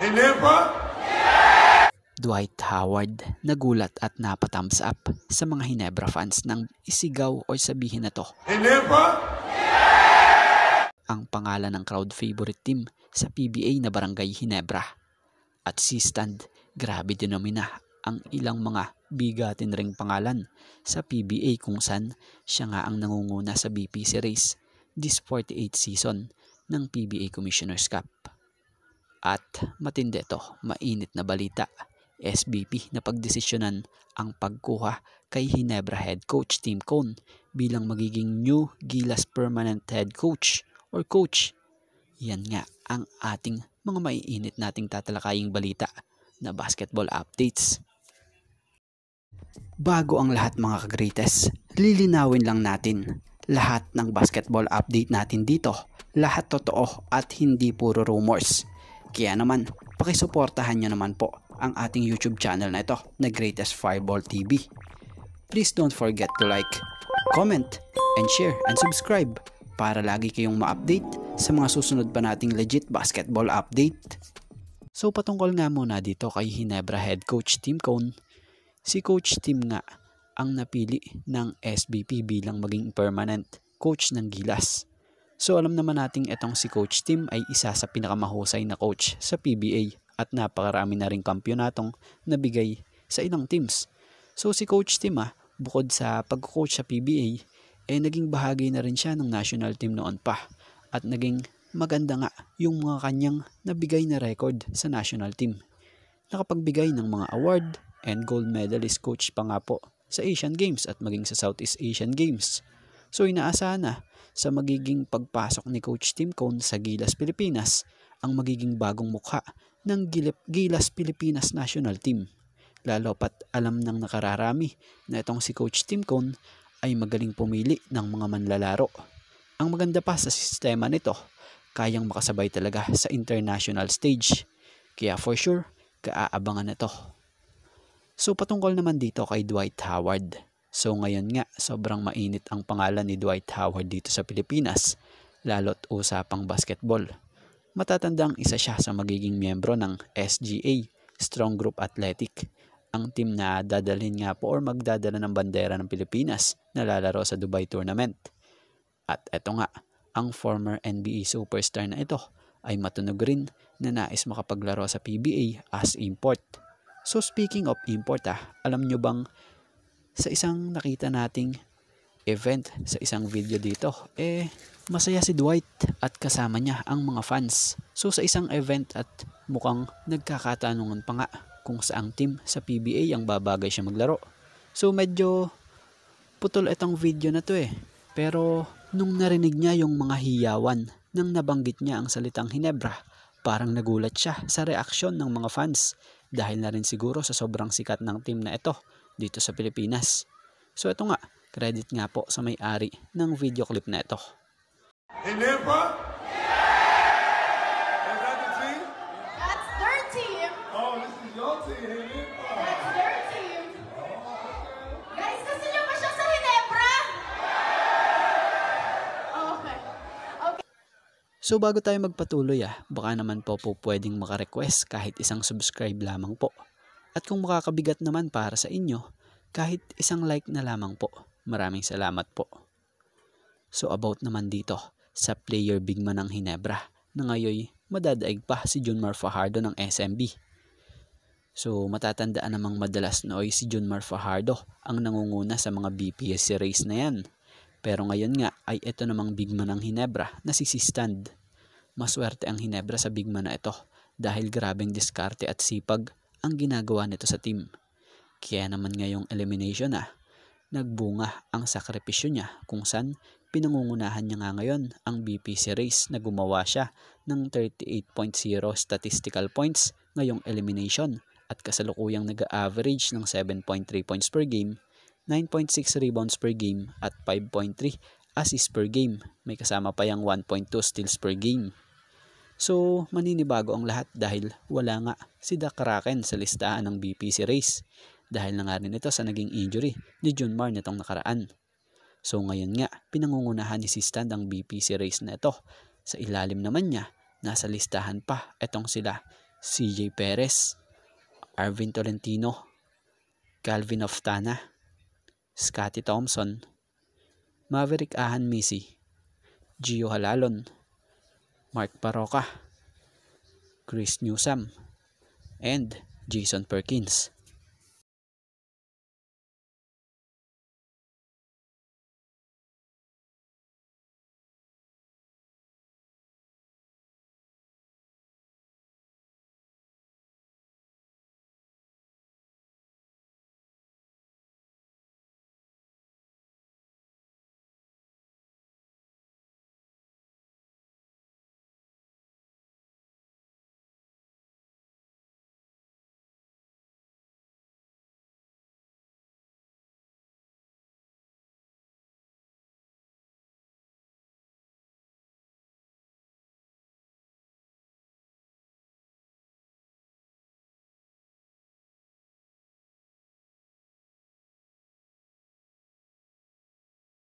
Hinebra? Dwight Howard nagulat at napathumbs up sa mga Hinebra fans nang isigaw o sabihin na to. Hinebra? Ang pangalan ng crowd favorite team sa PBA na Barangay Hinebra. At si Stand, grabe dinomina ang ilang mga bigatin ring pangalan sa PBA kung saan siya nga ang nangunguna sa BPC race this 48th season ng PBA Commissioner's Cup. At matindi to, mainit na balita. SBP na pagdesisyonan ang pagkuha kay Hinebra head coach Tim Cone bilang magiging new Gilas permanent head coach or coach. Yan nga ang ating mga maiinit nating tatalakaying balita na basketball updates. Bago ang lahat mga ka-greatest, lilinawin lang natin lahat ng basketball update natin dito. Lahat totoo at hindi puro rumors. Kaya naman, pakisuportahan nyo naman po ang ating YouTube channel na ito na Greatest Fireball TV. Please don't forget to like, comment, and share and subscribe para lagi kayong ma-update sa mga susunod pa nating legit basketball update. So patungkol nga muna dito kay Hinebra head coach Tim Cone, si Coach Tim nga ang napili ng SBP bilang maging permanent coach ng Gilas. So alam naman nating itong si Coach Tim ay isa sa pinakamahusay na coach sa PBA at napakarami na ring kampyonatong nabigay sa ilang teams. So si Coach Tim bukod sa pag-coach sa PBA, naging bahagi na rin siya ng national team noon pa at naging maganda nga yung mga kanyang nabigay na record sa national team. Nakapagbigay ng mga award and gold medalist coach pa nga po sa Asian Games at maging sa Southeast Asian Games. So inaasahan na sa magiging pagpasok ni Coach Tim Cone sa Gilas Pilipinas ang magiging bagong mukha ng Gilas Pilipinas National Team. Lalo pat alam ng nakararami na itong si Coach Tim Cone ay magaling pumili ng mga manlalaro. Ang maganda pa sa sistema nito, kayang makasabay talaga sa international stage. Kaya for sure, kaaabangan na ito. So patungkol naman dito kay Dwight Howard. So ngayon nga, sobrang mainit ang pangalan ni Dwight Howard dito sa Pilipinas, lalo't usapang basketball. Matatandang isa siya sa magiging miyembro ng SGA, Strong Group Athletic, ang team na dadalhin nga po or magdadala ng bandera ng Pilipinas na lalaro sa Dubai Tournament. At eto nga, ang former NBA superstar na ito ay matunog rin na nais makapaglaro sa PBA as import. So speaking of import alam nyo bang sa isang nakita nating event sa isang video dito, masaya si Dwight at kasama niya ang mga fans. So sa isang event at mukhang nagkakatanungan pa nga kung saang team sa PBA ang babagay siya maglaro. So medyo putol itong video na to Pero nung narinig niya yung mga hiyawan nang nabanggit niya ang salitang Hinebra, parang nagulat siya sa reaksyon ng mga fans dahil na rin siguro sa sobrang sikat ng team na ito dito sa Pilipinas. So ito nga, credit nga po sa may-ari ng video clip na ito. Hinebra? Is that the team? That's their team. Oh, this is your team, Hinebra. That's their team. Guys, gusto niyo ba siya sa Hinebra? Okay. So bago tayo magpatuloy baka naman po pwedeng maka-request kahit isang subscribe lamang po. At kung makakabigat naman para sa inyo, kahit isang like na lamang po. Maraming salamat po. So about naman dito sa player bigman ng Hinebra na ngayon madadaig pa si Junmar Fajardo ng SMB. So matatandaan namang madalas nooy si Junmar Fajardo ang nangunguna sa mga BPSC race na yan. Pero ngayon nga ay ito namang bigman ng Hinebra na si Stand. Maswerte ang Hinebra sa bigman na ito dahil grabeng diskarte at sipag ang ginagawa nito sa team. Kaya naman ngayong elimination nagbunga ang sakripisyo niya kung saan pinangungunahan niya nga ngayon ang BPC race na gumawa siya ng 38.0 statistical points ngayong elimination at kasalukuyang nag-average ng 7.3 points per game, 9.6 rebounds per game at 5.3 assists per game. May kasama pa yung 1.2 steals per game. So, maninibago ang lahat dahil wala nga si The Kraken sa listahan ng BPC race dahil na nga rin ito sa naging injury ni Junmar nitong nakaraan. So, ngayon nga, pinangungunahan ni Stand ang BPC race na ito. Sa ilalim naman niya, nasa listahan pa itong sila CJ Perez, Arvin Tolentino, Calvin Oftana, Scotty Thompson, Maverick Ahan Misi, Gio Halalon, Mark Parroca, Chris Newsome, and Jason Perkins.